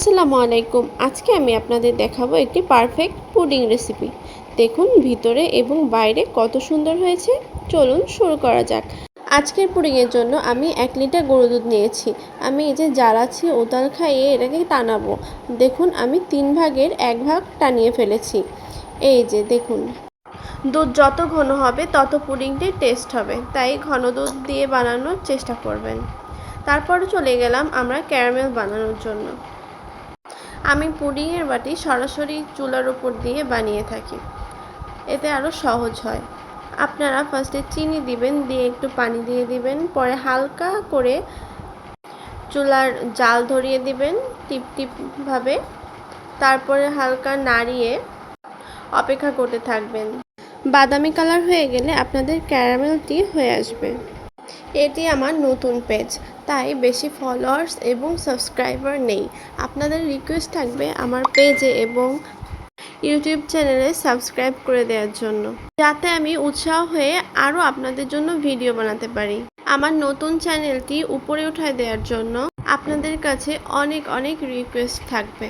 আসসালামু আলাইকুম। আজকে আমি আপনাদের দেখাবো একটি পারফেক্ট পুডিং রেসিপি। দেখুন ভিতরে এবং বাইরে কত সুন্দর হয়েছে। চলুন শুরু করা যাক। আজকের পুডিংয়ের জন্য আমি 1 লিটার গরুর দুধ নিয়েছি। আমি এই যে জ্বালাচ্ছি উতাল খাইয়ে এটাকে টানাবো। দেখুন আমি 3 ভাগের 1 ভাগ টানিয়ে ফেলেছি। এই যে দেখুন, দুধ যত ঘন হবে তত পুডিংটির টেস্ট হবে, তাই ঘন দুধ দিয়ে বানানোর চেষ্টা করবেন। তারপরে চলে গেলাম আমরা ক্যারামেল বানানোর জন্য। আমি পুডিংয়ের বাটি সরাসরি চুলার উপর দিয়ে বানিয়ে থাকি, এতে আরও সহজ হয়। আপনারা ফার্স্টে চিনি দিবেন, দিয়ে একটু পানি দিয়ে দিবেন, পরে হালকা করে চুলার জাল ধরিয়ে দিবেন টিপ টিপভাবে, তারপরে হালকা নাড়িয়ে অপেক্ষা করতে থাকবেন। বাদামি কালার হয়ে গেলে আপনাদের ক্যারামেলটি হয়ে আসবে। এটি আমার নতুন পেজ, তাই বেশি ফলোয়ার্স এবং সাবস্ক্রাইবার নেই। আপনাদের রিকোয়েস্ট থাকবে আমার পেজে এবং ইউটিউব চ্যানেলে সাবস্ক্রাইব করে দেওয়ার জন্য, যাতে আমি উৎসাহ হয়ে আরও আপনাদের জন্য ভিডিও বানাতে পারি। আমার নতুন চ্যানেলটি উপরে উঠায় দেওয়ার জন্য আপনাদের কাছে অনেক অনেক রিকোয়েস্ট থাকবে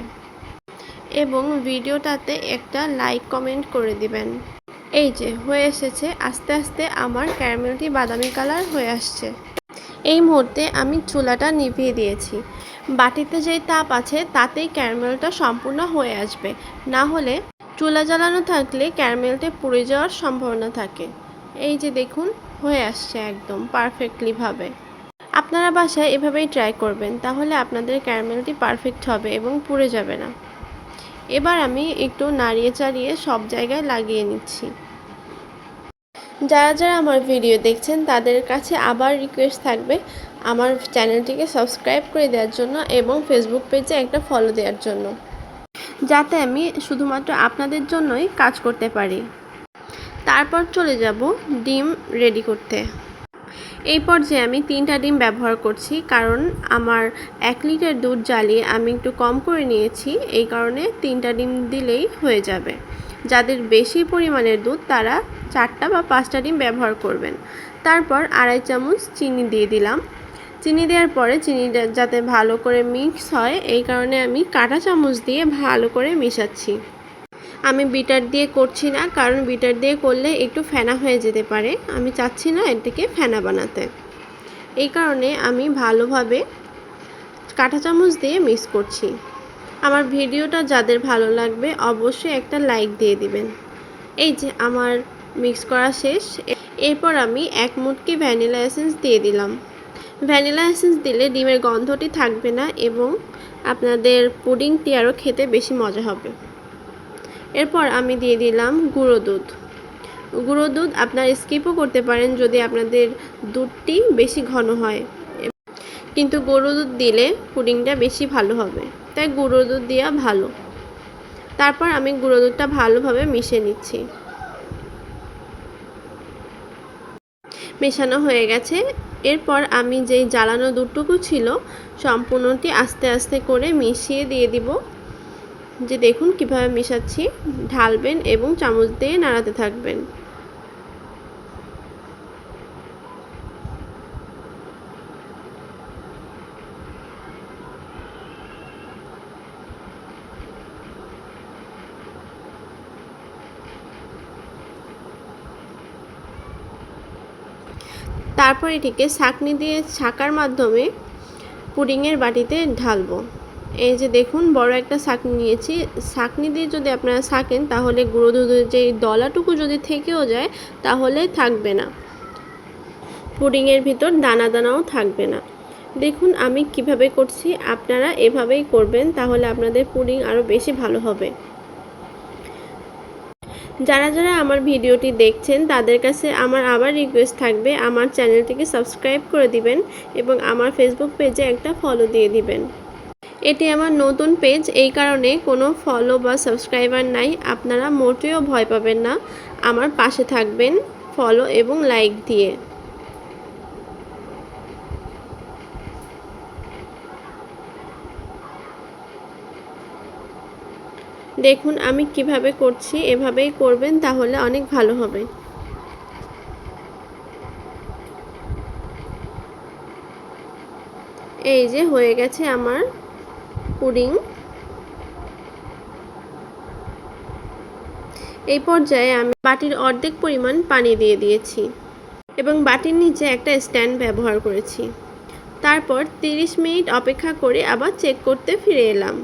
এবং ভিডিওটাতে একটা লাইক কমেন্ট করে দিবেন। এই যে হয়ে এসেছে, আস্তে আস্তে আমার ক্যারামেলটি বাদামি কালার হয়ে আসছে। এই মুহূর্তে আমি চুলাটা নিভিয়ে দিয়েছি। বাটিতে যেই তাপ আছে তাতেই ক্যারামেলটা সম্পূর্ণ হয়ে আসবে, না হলে চুলা জ্বালানো থাকলে ক্যারামেলটা পুড়ে যাওয়ার সম্ভাবনা থাকে। এই যে দেখুন হয়ে আসছে একদম পারফেক্টলিভাবে। আপনারা বাসায় এভাবেই ট্রাই করবেন, তাহলে আপনাদের ক্যারামেলটি পারফেক্ট হবে এবং পুড়ে যাবে না। এবার আমি একটু নাড়িয়ে চাড়িয়ে সব জায়গায় লাগিয়ে নিচ্ছি। যারা যারা আমার ভিডিও দেখছেন তাদের কাছে আবার রিকোয়েস্ট থাকবে আমার চ্যানেলটিকে সাবস্ক্রাইব করে দেওয়ার জন্য এবং ফেসবুক পেজে একটা ফলো দেওয়ার জন্য, যাতে আমি শুধুমাত্র আপনাদের জন্যই কাজ করতে পারি। তারপর চলে যাব ডিম রেডি করতে। এই পর্যায়ে আমি 3টা ডিম ব্যবহার করছি, কারণ আমার 1 লিটার দুধ জ্বালিয়ে আমি একটু কম করে নিয়েছি, এই কারণে 3টা ডিম দিলেই হয়ে যাবে। যাদের বেশি পরিমাণের দুধ তারা 4টা বা 5টা ডিম ব্যবহার করবেন। তারপর 2.5 চামচ চিনি দিয়ে দিলাম। চিনি দেওয়ার পরে চিনিটা যাতে ভালো করে মিক্স হয়, এই কারণে আমি কাঁটা চামচ দিয়ে ভালো করে মেশাচ্ছি। আমি বিটার দিয়ে করছি না, কারণ বিটার দিয়ে করলে একটু ফেনা হয়ে যেতে পারে। আমি চাচ্ছি না এটাকে ফেনা বানাতে, এই কারণে আমি ভালোভাবে কাঁটা চামচ দিয়ে মিক্স করছি। আমার ভিডিওটা যাদের ভালো লাগবে অবশ্যই একটা লাইক দিয়ে দিবেন। এই যে আমার মিক্স করা শেষ। এরপর আমি 1 মুটকি ভ্যানিলা এসেন্স দিয়ে দিলাম। ভ্যানিলা এসেন্স দিলে ডিমের গন্ধটি থাকবে না এবং আপনাদের পুডিংটি আরও খেতে বেশি মজা হবে। এরপর আমি দিয়ে দিলাম গুঁড়ো দুধ। গুঁড়ো দুধ আপনারা স্কিপও করতে পারেন যদি আপনাদের দুধটি বেশি ঘন হয়, কিন্তু গুঁড়ো দুধ দিলে পুডিংটা বেশি ভালো হবে, তাই গুঁড়ো দুধ দেওয়া ভালো। তারপর আমি গুঁড়ো দুধটা ভালোভাবে মিশিয়ে নিচ্ছি। মেশানো হয়ে গেছে। এরপর আমি যেই জ্বালানো দুধটুকু ছিল সম্পূর্ণটি আস্তে আস্তে করে মিশিয়ে দিয়ে দিব। যে দেখুন কিভাবে মেশাচ্ছি, ঢালবেন এবং চামচ দিয়ে নাড়াতে থাকবেন। তারপর এটিকে ছাঁকনি দিয়ে ছাঁকার মাধ্যমে পুডিংয়ের বাটিতে ঢালবো। এই যে দেখুন বড় একটা ছাঁকনি নিয়েছি। ছাঁকনি দিয়ে যদি আপনারা ছাঁকেন তাহলে গুঁড়ো দুধের যে দলাটুকু যদি থেকেও যায় তাহলে থাকবে না, পুডিংয়ের ভিতর দানা দানাও থাকবে না। দেখুন আমি কিভাবে করছি, আপনারা এভাবেই করবেন, তাহলে আপনাদের পুডিং আরও বেশি ভালো হবে। যারা যারা আমার ভিডিওটি দেখছেন তাদের কাছে আমার আবার রিকোয়েস্ট থাকবে আমার চ্যানেলটিকে সাবস্ক্রাইব করে দিবেন এবং আমার ফেসবুক পেজে একটা ফলো দিয়ে দিবেন। এটি আমার নতুন পেজ, এই কারণে কোনো ফলো বা সাবস্ক্রাইবার নাই। আপনারা মোটেও ভয় পাবেন না, আমার পাশে থাকবেন ফলো এবং লাইক দিয়ে। দেখুন আমি কিভাবে করছি, এভাবেই করবেন, তাহলে অনেক ভালো হবে। এই যে হয়ে গেছে আমার পুডিং। এই পর্যায়ে আমি বাটির অর্ধেক পরিমাণ পানি দিয়ে দিয়েছি এবং বাটির নিচে একটা স্ট্যান্ড ব্যবহার করেছি। তারপর 30 মিনিট অপেক্ষা করে আবার চেক করতে ফিরে এলাম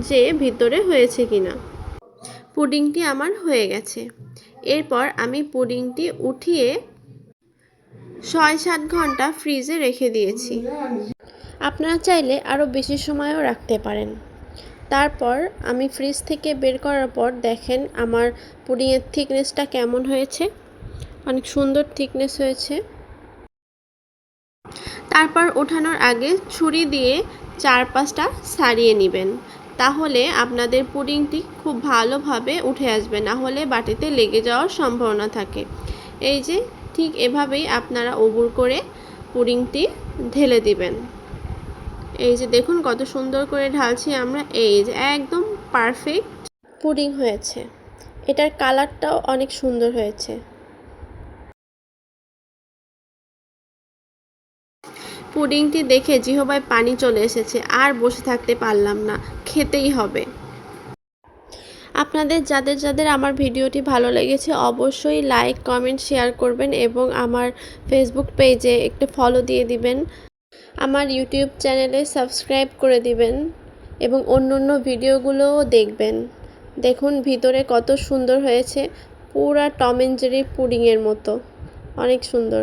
যে ভিতরে হয়েছে কিনা। পুডিংটি আমার হয়ে গেছে। এরপর আমি পুডিংটি উঠিয়ে 6-7 ঘন্টা ফ্রিজে রেখে দিয়েছি। আপনারা চাইলে আরও বেশি সময়ও রাখতে পারেন। তারপর আমি ফ্রিজ থেকে বের করার পর দেখেন আমার পুডিংয়ের থিকনেসটা কেমন হয়েছে। অনেক সুন্দর থিকনেস হয়েছে। তারপর ওঠানোর আগে ছুরি দিয়ে 4-5টা ছাড়িয়ে নেবেন, তাহলে আপনাদের পুডিংটি খুব ভালোভাবে উঠে আসবে, না হলে বাটিতে লেগে যাওয়ার সম্ভাবনা থাকে। এই যে ঠিক এভাবেই আপনারা উবুর করে পুডিংটি ঢেলে দিবেন। এই যে দেখুন কত সুন্দর করে ঢালছি আমরা। এই যে একদম পারফেক্ট পুডিং হয়েছে। এটার কালারটাও অনেক সুন্দর হয়েছে। পুডিংটি দেখে জিহবায় পানি চলে এসেছে, আর বসে থাকতে পারলাম না, খেতেই হবে। আপনাদের যাদের যাদের আমার ভিডিওটি ভালো লেগেছে অবশ্যই লাইক, কমেন্ট, শেয়ার করবেন এবং আমার ফেসবুক পেজে একটু ফলো দিয়ে দিবেন। আমার ইউটিউব চ্যানেলে সাবস্ক্রাইব করে দিবেন এবং অন্য ভিডিওগুলোও দেখবেন। দেখুন ভিতরে কত সুন্দর হয়েছে, পুরা টম অ্যান্ড জেরি পুডিংয়ের মতো, অনেক সুন্দর।